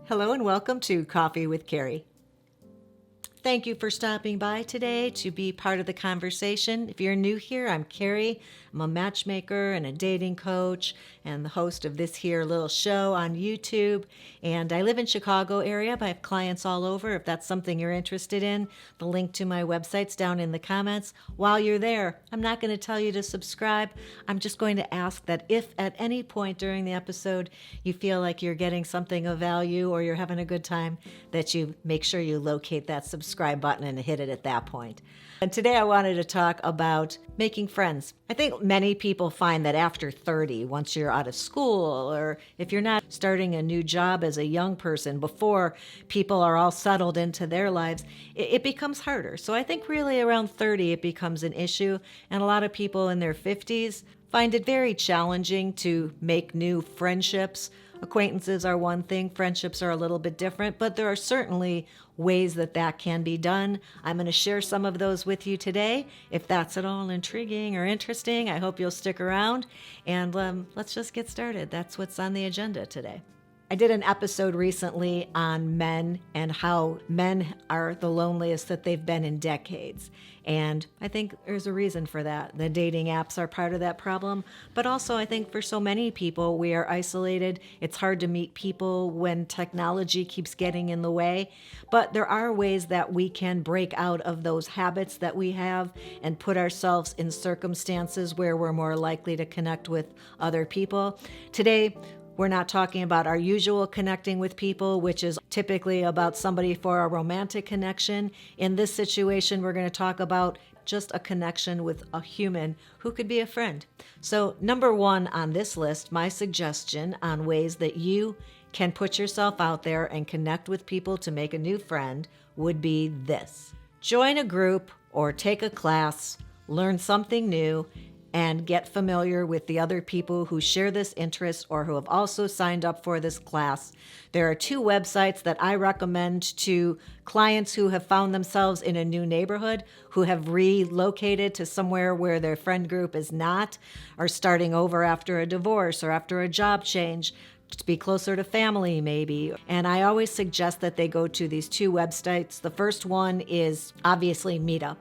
Hello and welcome to Coffee with Carey. Thank you for stopping by today to be part of the conversation. If you're new here, I'm Carey. I'm a matchmaker and a dating coach and the host of this here little show on YouTube. And I live in Chicago area, but I have clients all over. If that's something you're interested in, the link to my website's down in the comments. While you're there, I'm not going to tell you to subscribe. I'm just going to ask that if at any point during the episode you feel like you're getting something of value or you're having a good time, that you make sure you locate that subscribe button and hit it at that point. And today I wanted to talk about making friends. I think many people find that after 30, once you're out of school, or if you're not starting a new job as a young person before people are all settled into their lives, it becomes harder. So I think really around 30 it becomes an issue, and a lot of people in their 50s find it very challenging to make new friendships. Acquaintances are one thing, friendships are a little bit different, but there are certainly ways that can be done. I'm going to share some of those with you today. If that's at all intriguing or interesting, I hope you'll stick around, and let's just get started. That's what's on the agenda today. I did an episode recently on men and how men are the loneliest that they've been in decades. And I think there's a reason for that. The dating apps are part of that problem. But also, I think for so many people, we are isolated. It's hard to meet people when technology keeps getting in the way. But there are ways that we can break out of those habits that we have and put ourselves in circumstances where we're more likely to connect with other people. Today, we're not talking about our usual connecting with people, which is typically about somebody for a romantic connection. In this situation, we're going to talk about just a connection with a human who could be a friend. So, number one on this list, my suggestion on ways that you can put yourself out there and connect with people to make a new friend would be this. Join a group or take a class, learn something new, and get familiar with the other people who share this interest or who have also signed up for this class. There are two websites that I recommend to clients who have found themselves in a new neighborhood, who have relocated to somewhere where their friend group is not, or starting over after a divorce or after a job change, to be closer to family maybe. And I always suggest that they go to these two websites. The first one is obviously Meetup.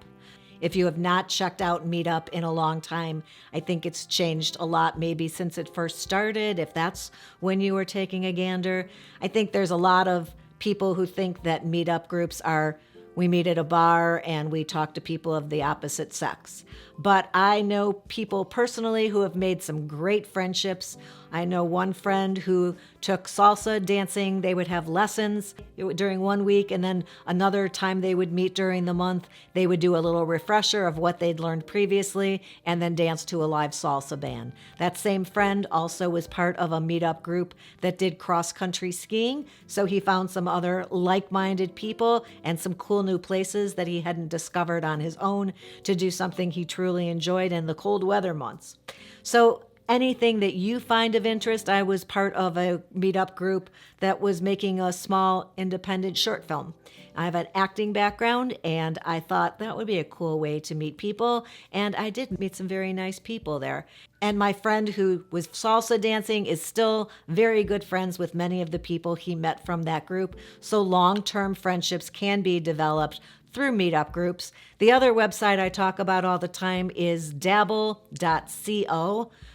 If you have not checked out Meetup in a long time, I think it's changed a lot maybe since it first started, if that's when you were taking a gander. I think there's a lot of people who think that Meetup groups are, we meet at a bar and we talk to people of the opposite sex. But I know people personally who have made some great friendships. I know one friend who took salsa dancing. They would have lessons during 1 week, and then another time they would meet during the month. They would do a little refresher of what they'd learned previously and then dance to a live salsa band. That same friend also was part of a meetup group that did cross-country skiing, so he found some other like-minded people and some cool new places that he hadn't discovered on his own to do something he truly enjoyed in the cold weather months. So anything that you find of interest. I was part of a meetup group that was making a small independent short film. I have an acting background, and I thought that would be a cool way to meet people, and I did meet some very nice people there. And my friend who was salsa dancing is still very good friends with many of the people he met from that group, so long-term friendships can be developed through meetup groups. The other website I talk about all the time is dabble.co.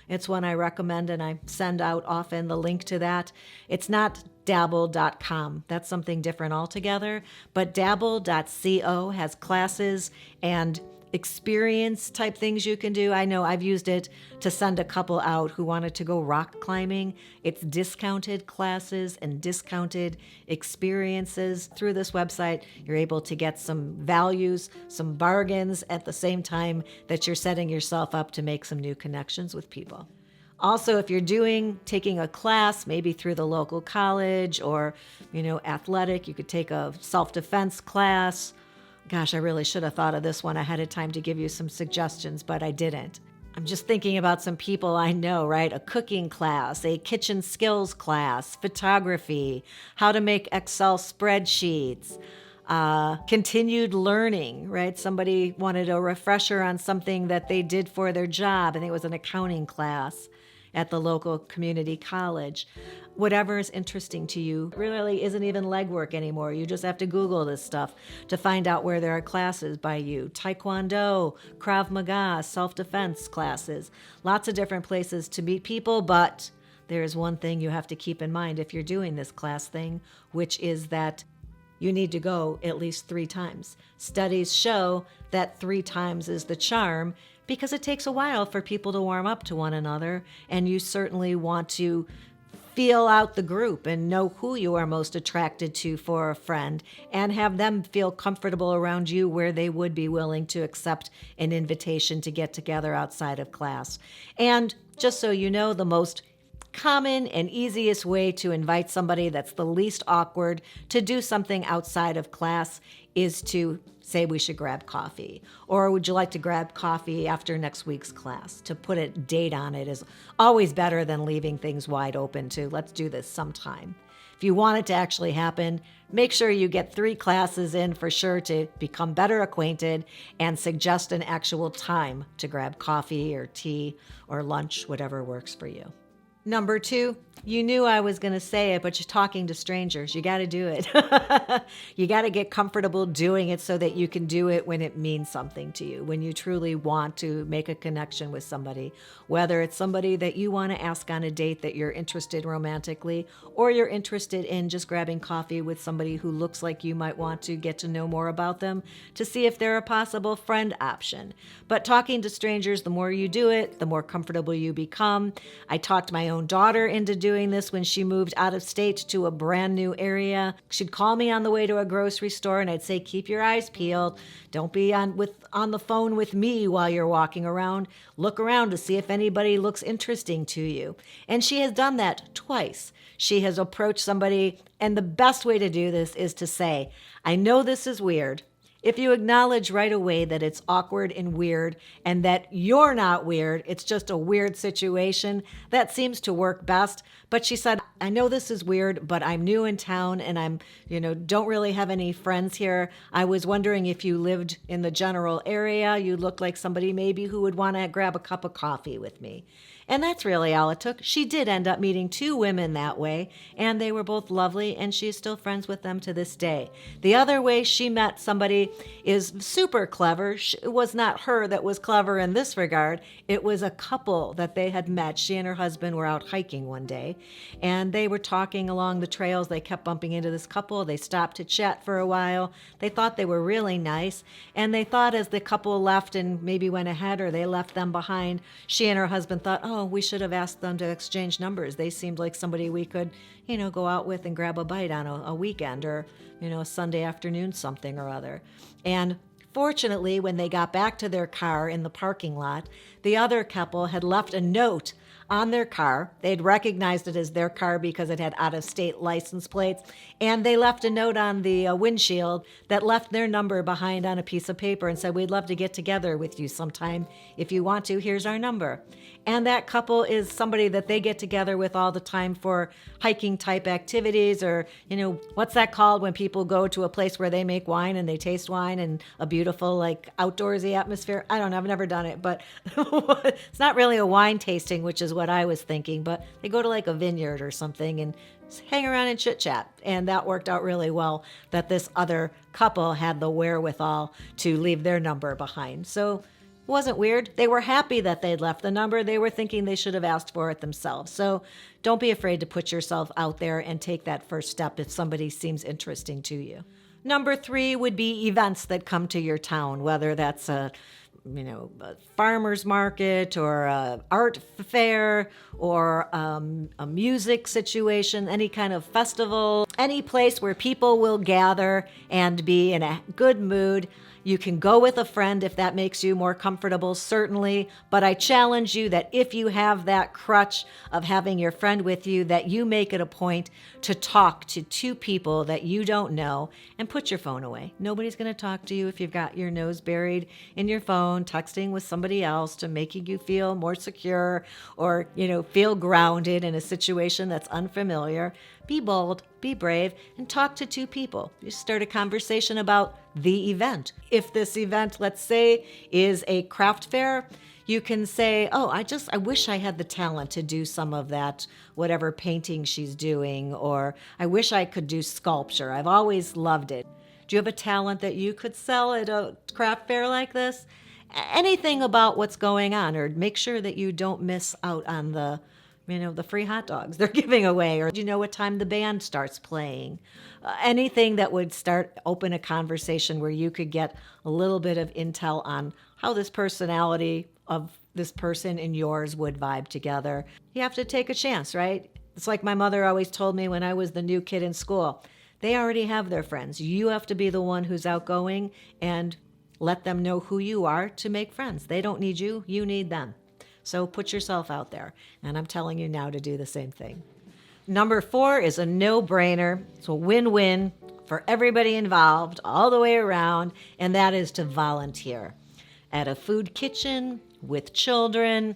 It's one I recommend, and I send out often the link to that. It's not dabble.com. That's something different altogether. But dabble.co has classes and experience type things you can do. I know I've used it to send a couple out who wanted to go rock climbing. It's discounted classes and discounted experiences through this website. You're able to get some values, some bargains at the same time that you're setting yourself up to make some new connections with people. Also, if you're taking a class, maybe through the local college or, athletic, you could take a self-defense class. Gosh, I really should have thought of this one ahead of time to give you some suggestions, but I didn't. I'm just thinking about some people I know, right? A cooking class, a kitchen skills class, photography, how to make Excel spreadsheets, continued learning, right? Somebody wanted a refresher on something that they did for their job, and it was an accounting class. at the local community college. Whatever is interesting to you really isn't even legwork anymore. You just have to Google this stuff to find out where there are classes by you. Taekwondo, Krav Maga, self-defense classes, lots of different places to meet people, but there is one thing you have to keep in mind if you're doing this class thing, which is that you need to go at least 3 times. Studies show that 3 times is the charm because it takes a while for people to warm up to one another, and you certainly want to feel out the group and know who you are most attracted to for a friend and have them feel comfortable around you where they would be willing to accept an invitation to get together outside of class. And just so you know, the most common and easiest way to invite somebody that's the least awkward to do something outside of class is to say we should grab coffee, or would you like to grab coffee after next week's class? To put a date on it is always better than leaving things wide open to let's do this sometime. If you want it to actually happen, make sure you get 3 classes in for sure to become better acquainted and suggest an actual time to grab coffee or tea or lunch, whatever works for you. Number 2, you knew I was going to say it, but you're talking to strangers. You got to do it. You got to get comfortable doing it so that you can do it when it means something to you, when you truly want to make a connection with somebody, whether it's somebody that you want to ask on a date that you're interested romantically, or you're interested in just grabbing coffee with somebody who looks like you might want to get to know more about them to see if they're a possible friend option. But talking to strangers, the more you do it, the more comfortable you become. I talked my own daughter into doing this when she moved out of state to a brand new area. She'd call me on the way to a grocery store and I'd say, keep your eyes peeled. Don't be on the phone with me while you're walking around. Look around to see if anybody looks interesting to you. And she has done that twice. She has approached somebody, and the best way to do this is to say, I know this is weird. If you acknowledge right away that it's awkward and weird and that you're not weird, it's just a weird situation, that seems to work best. But she said, I know this is weird, but I'm new in town and I'm, don't really have any friends here. I was wondering if you lived in the general area. You look like somebody maybe who would want to grab a cup of coffee with me. And that's really all it took. She did end up meeting 2 women that way, and they were both lovely, and she's still friends with them to this day. The other way she met somebody is super clever. It was not her that was clever in this regard. It was a couple that they had met. She and her husband were out hiking one day, and they were talking along the trails. They kept bumping into this couple. They stopped to chat for a while. They thought they were really nice, and they thought as the couple left and maybe went ahead or they left them behind, she and her husband thought, oh, we should have asked them to exchange numbers. They seemed like somebody we could, go out with and grab a bite on a weekend or, a Sunday afternoon something or other. And fortunately, when they got back to their car in the parking lot, the other couple had left a note on their car. They'd recognized it as their car because it had out-of-state license plates, and they left a note on the windshield that left their number behind on a piece of paper and said, we'd love to get together with you sometime. If you want to, here's our number. And that couple is somebody that they get together with all the time for hiking type activities, or, what's that called when people go to a place where they make wine and they taste wine and a beautiful, outdoorsy atmosphere? I don't know. I've never done it, but it's not really a wine tasting, which is what I was thinking, but they go to a vineyard or something and hang around and chit chat. And that worked out really well that this other couple had the wherewithal to leave their number behind. So it wasn't weird. They were happy that they'd left the number. They were thinking they should have asked for it themselves. So don't be afraid to put yourself out there and take that first step if somebody seems interesting to you. Number 3 would be events that come to your town, whether that's a farmer's market or a art fair or a music situation, any kind of festival, any place where people will gather and be in a good mood. You can go with a friend if that makes you more comfortable, certainly, but I challenge you that if you have that crutch of having your friend with you, that you make it a point to talk to 2 people that you don't know and put your phone away. Nobody's going to talk to you if you've got your nose buried in your phone, texting with somebody else to making you feel more secure or, feel grounded in a situation that's unfamiliar. Be bold, be brave, and talk to 2 people. You start a conversation about the event. If this event, let's say, is a craft fair, you can say, oh, I wish I had the talent to do some of that, whatever painting she's doing, or I wish I could do sculpture. I've always loved it. Do you have a talent that you could sell at a craft fair like this? Anything about what's going on, or make sure that you don't miss out on the free hot dogs they're giving away, or do you know what time the band starts playing? Anything that would open a conversation where you could get a little bit of intel on how this personality of this person and yours would vibe together. You have to take a chance, right? It's like my mother always told me when I was the new kid in school. They already have their friends. You have to be the one who's outgoing and let them know who you are to make friends. They don't need you, you need them. So put yourself out there. And I'm telling you now to do the same thing. Number 4 is a no-brainer. It's a win-win for everybody involved all the way around, and that is to volunteer at a food kitchen, with children,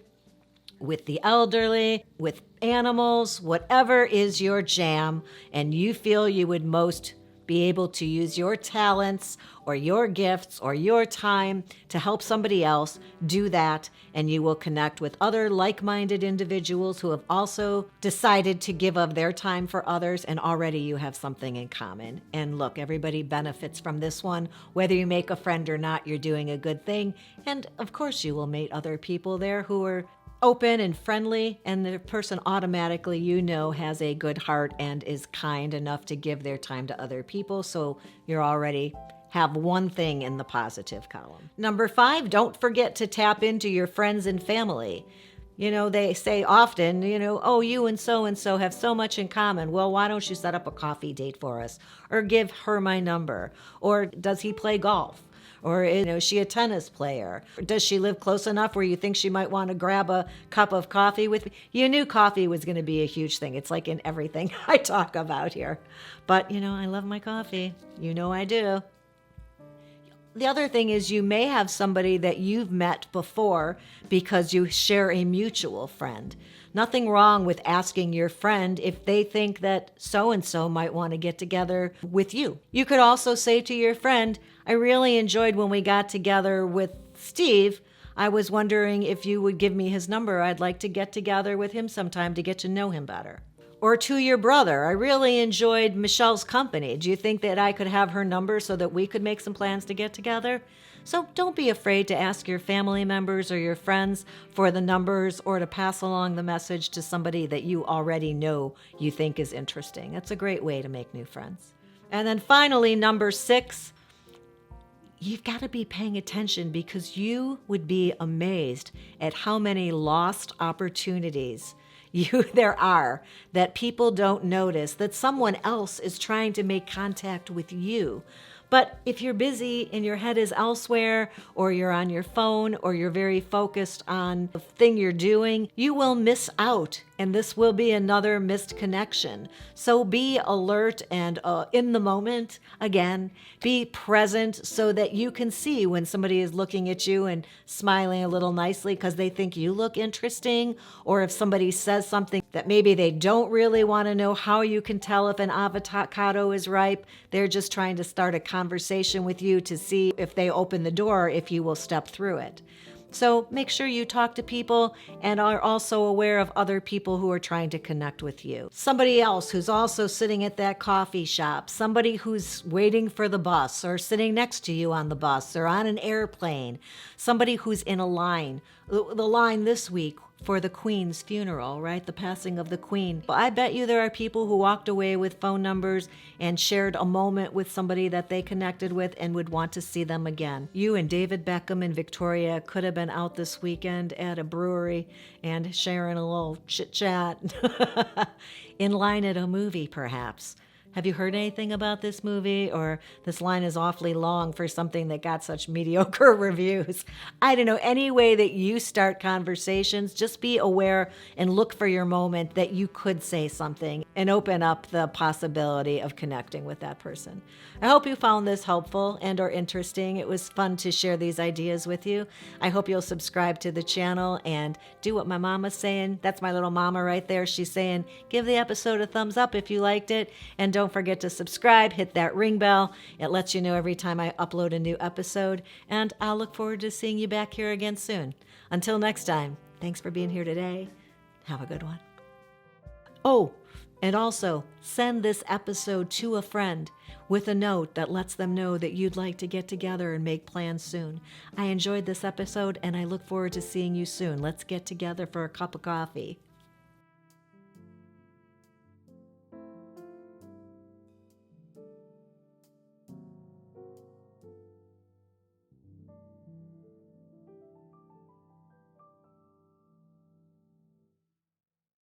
with the elderly, with animals, whatever is your jam, and you feel you would most be able to use your talents or your gifts or your time to help somebody else, do that, and you will connect with other like-minded individuals who have also decided to give of their time for others, and already you have something in common. And look, everybody benefits from this one. Whether you make a friend or not, you're doing a good thing. And of course you will meet other people there who are open and friendly, and the person automatically has a good heart and is kind enough to give their time to other people. So you're already have one thing in the positive column. Number 5, don't forget to tap into your friends and family. They say often, oh, you and so have so much in common. Well, why don't you set up a coffee date for us? Or give her my number? Or does he play golf? Or is she a tennis player? Does she live close enough where you think she might want to grab a cup of coffee with me? You knew coffee was going to be a huge thing. It's like in everything I talk about here. But, I love my coffee. I do. The other thing is you may have somebody that you've met before because you share a mutual friend. Nothing wrong with asking your friend if they think that so-and-so might want to get together with you. You could also say to your friend, I really enjoyed when we got together with Steve. I was wondering if you would give me his number. I'd like to get together with him sometime to get to know him better. Or to your brother, I really enjoyed Michelle's company. Do you think that I could have her number so that we could make some plans to get together? So don't be afraid to ask your family members or your friends for the numbers, or to pass along the message to somebody that you already know you think is interesting. That's a great way to make new friends. And then finally, number 6, you've got to be paying attention, because you would be amazed at how many lost opportunities there are that people don't notice, that someone else is trying to make contact with you. But if you're busy and your head is elsewhere, or you're on your phone, or you're very focused on the thing you're doing, you will miss out, and this will be another missed connection. So be alert and in the moment. Again, be present so that you can see when somebody is looking at you and smiling a little nicely because they think you look interesting, or if somebody says something that maybe they don't really want to know how you can tell if an avocado is ripe. They're just trying to start a conversation with you to see if they open the door, if you will step through it. So make sure you talk to people and are also aware of other people who are trying to connect with you. Somebody else who's also sitting at that coffee shop, somebody who's waiting for the bus or sitting next to you on the bus or on an airplane, somebody who's in a line. The line this week for the Queen's funeral, right? The passing of the Queen. But I bet you there are people who walked away with phone numbers and shared a moment with somebody that they connected with and would want to see them again. You and David Beckham and Victoria could have been out this weekend at a brewery and sharing a little chit-chat in line at a movie, perhaps. Have you heard anything about this movie? Or this line is awfully long for something that got such mediocre reviews. I don't know. Any way that you start conversations, just be aware and look for your moment that you could say something and open up the possibility of connecting with that person. I hope you found this helpful and or interesting. It was fun to share these ideas with you. I hope you'll subscribe to the channel and do what my mama's saying. That's my little mama right there. She's saying, give the episode a thumbs up if you liked it, and don't don't forget to subscribe, hit that ring bell. It lets you know every time I upload a new episode. And I'll look forward to seeing you back here again soon. Until next time, thanks for being here today. Have a good one. Oh, and also send this episode to a friend with a note that lets them know that you'd like to get together and make plans soon. I enjoyed this episode and I look forward to seeing you soon. Let's get together for a cup of coffee.